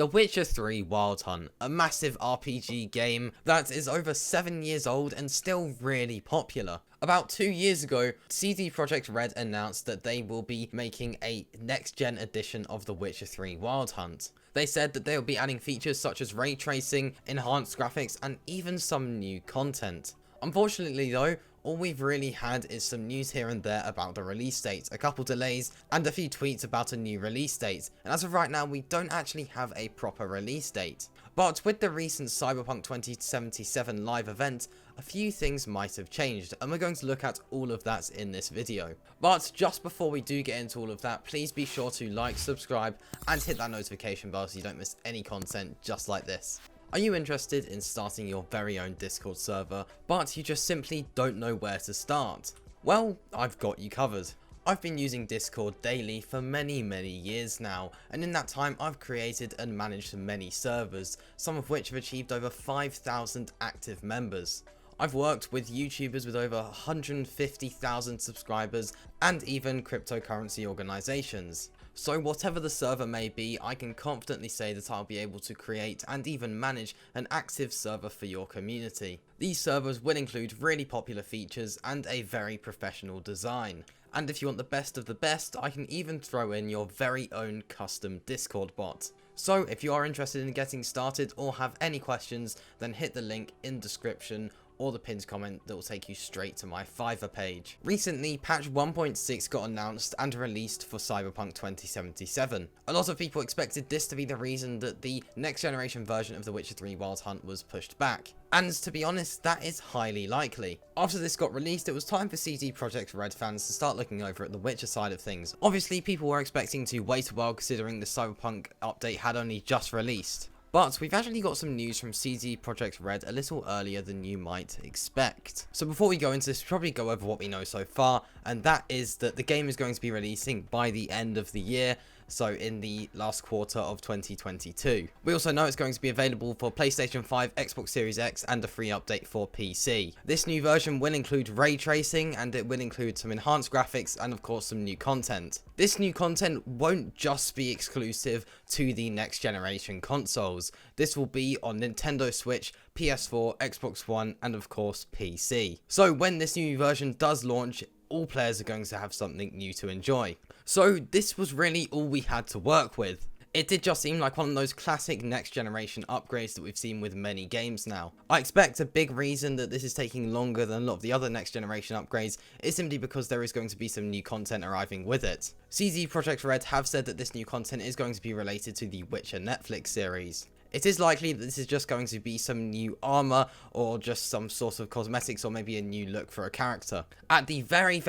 The Witcher 3 Wild Hunt, a massive RPG game that is over 7 years old and still really popular. About 2 years ago, CD Projekt RED announced that they will be making a next-gen edition of The Witcher 3 Wild Hunt. They said that they will be adding features such as ray tracing, enhanced graphics, and even some new content. Unfortunately though, all we've really had is some news here and there about the release date, a couple delays, and a few tweets about a new release date, and as of right now we don't actually have a proper release date. But with the recent Cyberpunk 2077 live event, a few things might have changed, and we're going to look at all of that in this video. But just before we do get into all of that, please be sure to like, subscribe, and hit that notification bell so you don't miss any content just like this. Are you interested in starting your very own Discord server, but you just simply don't know where to start? Well, I've got you covered. I've been using Discord daily for many years now, and in that time I've created and managed many servers, some of which have achieved over 5,000 active members. I've worked with YouTubers with over 150,000 subscribers and even cryptocurrency organizations. So whatever the server may be, I can confidently say that I'll be able to create and even manage an active server for your community. These servers will include really popular features and a very professional design. And if you want the best of the best, I can even throw in your very own custom Discord bot. So if you are interested in getting started or have any questions, then hit the link in description or the pinned comment that will take you straight to my Fiverr page. Recently, patch 1.6 got announced and released for Cyberpunk 2077. A lot of people expected this to be the reason that the next generation version of The Witcher 3 Wild Hunt was pushed back. And to be honest, that is highly likely. After this got released, it was time for CD Projekt RED fans to start looking over at the Witcher side of things. Obviously, people were expecting to wait a while considering the Cyberpunk update had only just released. But we've actually got some news from CD Projekt RED a little earlier than you might expect. So before we go into this, we'll probably go over what we know so far, and that is that the game is going to be releasing by the end of the year, so in the last quarter of 2022. We also know it's going to be available for PlayStation 5, Xbox Series X, and a free update for PC. This new version will include ray tracing, and it will include some enhanced graphics, and of course some new content. This new content won't just be exclusive to the next generation consoles. This will be on Nintendo Switch, PS4, Xbox One, and of course PC. So when this new version does launch, all players are going to have something new to enjoy. So this was really all we had to work with. It did just seem like one of those classic next generation upgrades that we've seen with many games now. I expect a big reason that this is taking longer than a lot of the other next generation upgrades is simply because there is going to be some new content arriving with it. CD Projekt RED have said that this new content is going to be related to the Witcher Netflix series. It is likely that this is just going to be some new armor or just some sort of cosmetics or maybe a new look for a character. At the very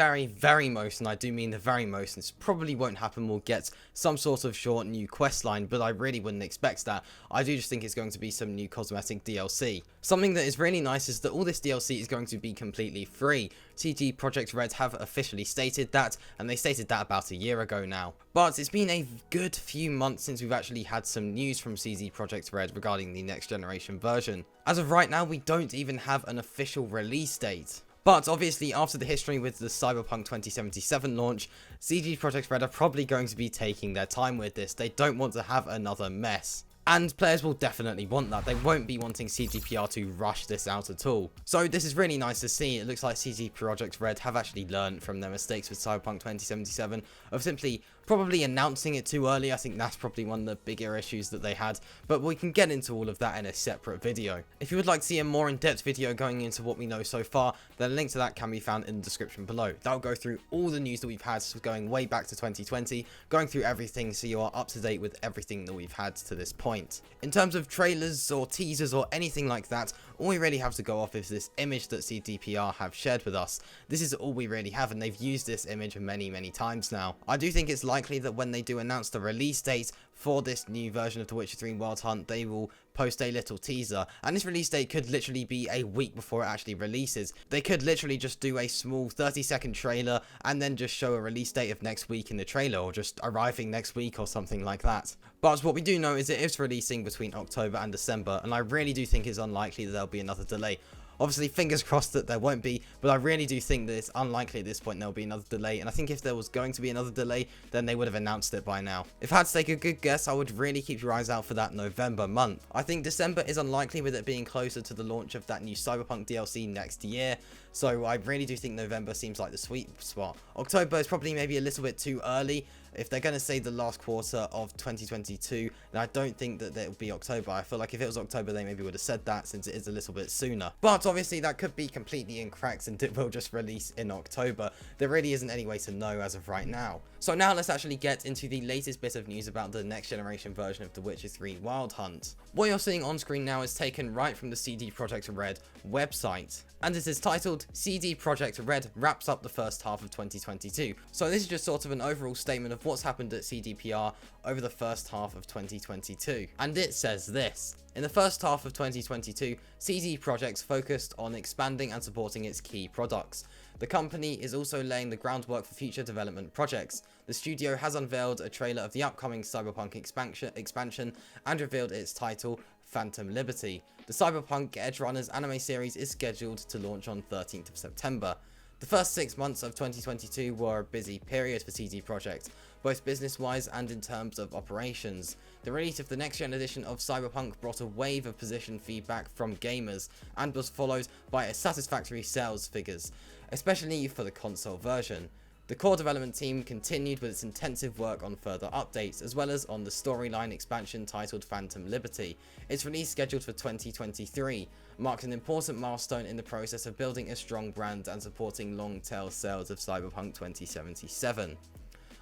most, and I do mean the very most, this probably won't happen, we'll get some sort of short new quest line, but I really wouldn't expect that. I do just think it's going to be some new cosmetic DLC. Something that is really nice is that all this DLC is going to be completely free. CD Projekt RED have officially stated that, and they stated that about a year ago now. But it's been a good few months since we've actually had some news from CD Projekt RED regarding the next generation version. As of right now, we don't even have an official release date. But obviously, after the history with the Cyberpunk 2077 launch, CD Projekt RED are probably going to be taking their time with this. They don't want to have another mess. And players will definitely want that. They won't be wanting CDPR to rush this out at all. So this is really nice to see. It looks like CD Projekt RED have actually learned from their mistakes with Cyberpunk 2077 of simply probably announcing it too early. I think that's probably one of the bigger issues that they had, but we can get into all of that in a separate video. If you would like to see a more in-depth video going into what we know so far, then a link to that can be found in the description below. That'll go through all the news that we've had going way back to 2020, going through everything so you are up to date with everything that we've had to this point. In terms of trailers or teasers or anything like that, all we really have to go off is this image that CDPR have shared with us. This is all we really have, and they've used this image many times now. I do think it's likely that when they do announce the release date for this new version of The Witcher 3 Wild Hunt, they will post a little teaser, and this release date could literally be a week before it actually releases. They could literally just do a small 30-second trailer and then just show a release date of next week in the trailer, or just arriving next week or something like that. But what we do know is it is releasing between October and December, and I really do think it's unlikely that there'll be another delay. Obviously, fingers crossed that there won't be, but I really do think that it's unlikely at this point there'll be another delay, and I think if there was going to be another delay, then they would have announced it by now. If I had to take a good guess, I would really keep your eyes out for that November month. I think December is unlikely with it being closer to the launch of that new Cyberpunk DLC next year, so I really do think November seems like the sweet spot. October is probably maybe a little bit too early. If they're going to say the last quarter of 2022, then I don't think that it will be October. I feel like if it was October, they maybe would have said that, since it is a little bit sooner. But obviously, that could be completely incorrect, and it will just release in October. There really isn't any way to know as of right now. So now let's actually get into the latest bit of news about the next generation version of The Witcher 3 Wild Hunt. What you're seeing on screen now is taken right from the CD Projekt RED website, and it is titled CD Projekt RED wraps up the first half of 2022. So this is just sort of an overall statement of what's happened at CDPR over the first half of 2022. And it says this: in the first half of 2022, CD Projekt focused on expanding and supporting its key products. The company is also laying the groundwork for future development projects. The studio has unveiled a trailer of the upcoming Cyberpunk expansion and revealed its title, Phantom Liberty. The Cyberpunk Edgerunners anime series is scheduled to launch on 13th of September. The first 6 months of 2022 were a busy period for CD Projekt, both business-wise and in terms of operations. The release of the next-gen edition of Cyberpunk brought a wave of position feedback from gamers, and was followed by a satisfactory sales figures, especially for the console version. The core development team continued with its intensive work on further updates, as well as on the storyline expansion titled Phantom Liberty. Its release, scheduled for 2023, marked an important milestone in the process of building a strong brand and supporting long-tail sales of Cyberpunk 2077.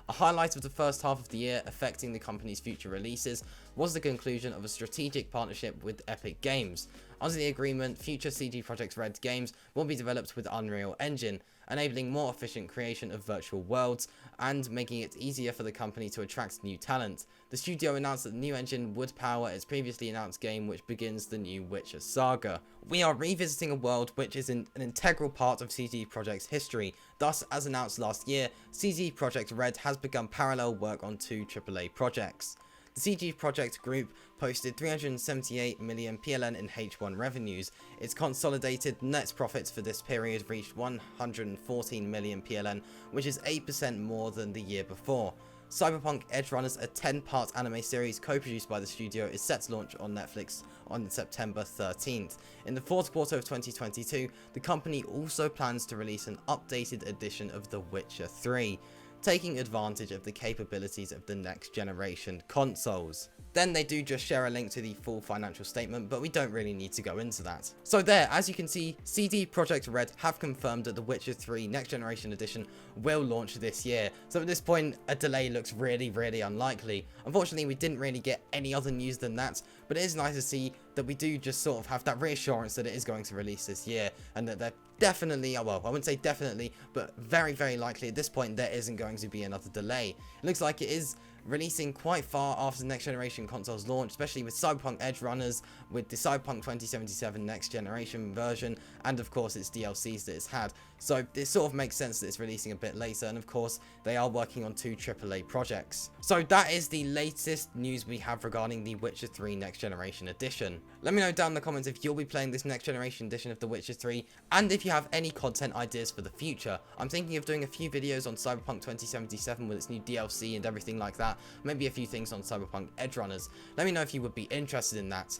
A highlight of the first half of the year affecting the company's future releases was the conclusion of a strategic partnership with Epic Games. Under the agreement, future CD Projekt RED games will be developed with Unreal Engine, enabling more efficient creation of virtual worlds and making it easier for the company to attract new talent. The studio announced that the new engine would power its previously announced game, which begins the new Witcher saga. We are revisiting a world which is an integral part of CD Projekt's history. Thus, as announced last year, CD Projekt RED has begun parallel work on 2 AAA projects. The CD Projekt Group posted 378 million PLN in H1 revenues. Its consolidated net profits for this period reached 114 million PLN, which is 8% more than the year before. Cyberpunk Edgerunners, a 10-part anime series co-produced by the studio, is set to launch on Netflix on September 13th. In the fourth quarter of 2022, the company also plans to release an updated edition of The Witcher 3. Taking advantage of the capabilities of the next generation consoles. Then they do just share a link to the full financial statement, but we don't really need to go into that. So there, as you can see, CD Projekt RED have confirmed that The Witcher 3 Next Generation Edition will launch this year. So at this point, a delay looks really, really unlikely. Unfortunately, we didn't really get any other news than that, but it is nice to see that we do just sort of have that reassurance that it is going to release this year, and that they're definitely, well, I wouldn't say definitely, but very, very likely at this point there isn't going to be another delay. It looks like it is releasing quite far after the next generation consoles launch, especially with Cyberpunk Edgerunners, with the Cyberpunk 2077 next generation version, and of course its DLCs that it's had. So it sort of makes sense that it's releasing a bit later, and of course they are working on 2 AAA projects. So that is the latest news we have regarding the Witcher 3 Next Generation Edition. Let me know down in the comments if you'll be playing this Next Generation Edition of The Witcher 3, and if you have any content ideas for the future. I'm thinking of doing a few videos on Cyberpunk 2077 with its new DLC and everything like that, maybe a few things on Cyberpunk Edgerunners. Let me know if you would be interested in that.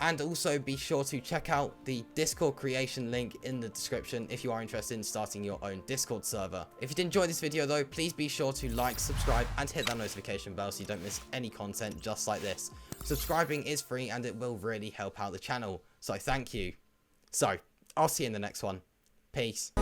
And also be sure to check out the Discord creation link in the description if you are interested in starting your own Discord server. If you did enjoy this video though, please be sure to like, subscribe, and hit that notification bell so you don't miss any content just like this. Subscribing is free and it will really help out the channel, so thank you. So, I'll see you in the next one. Peace.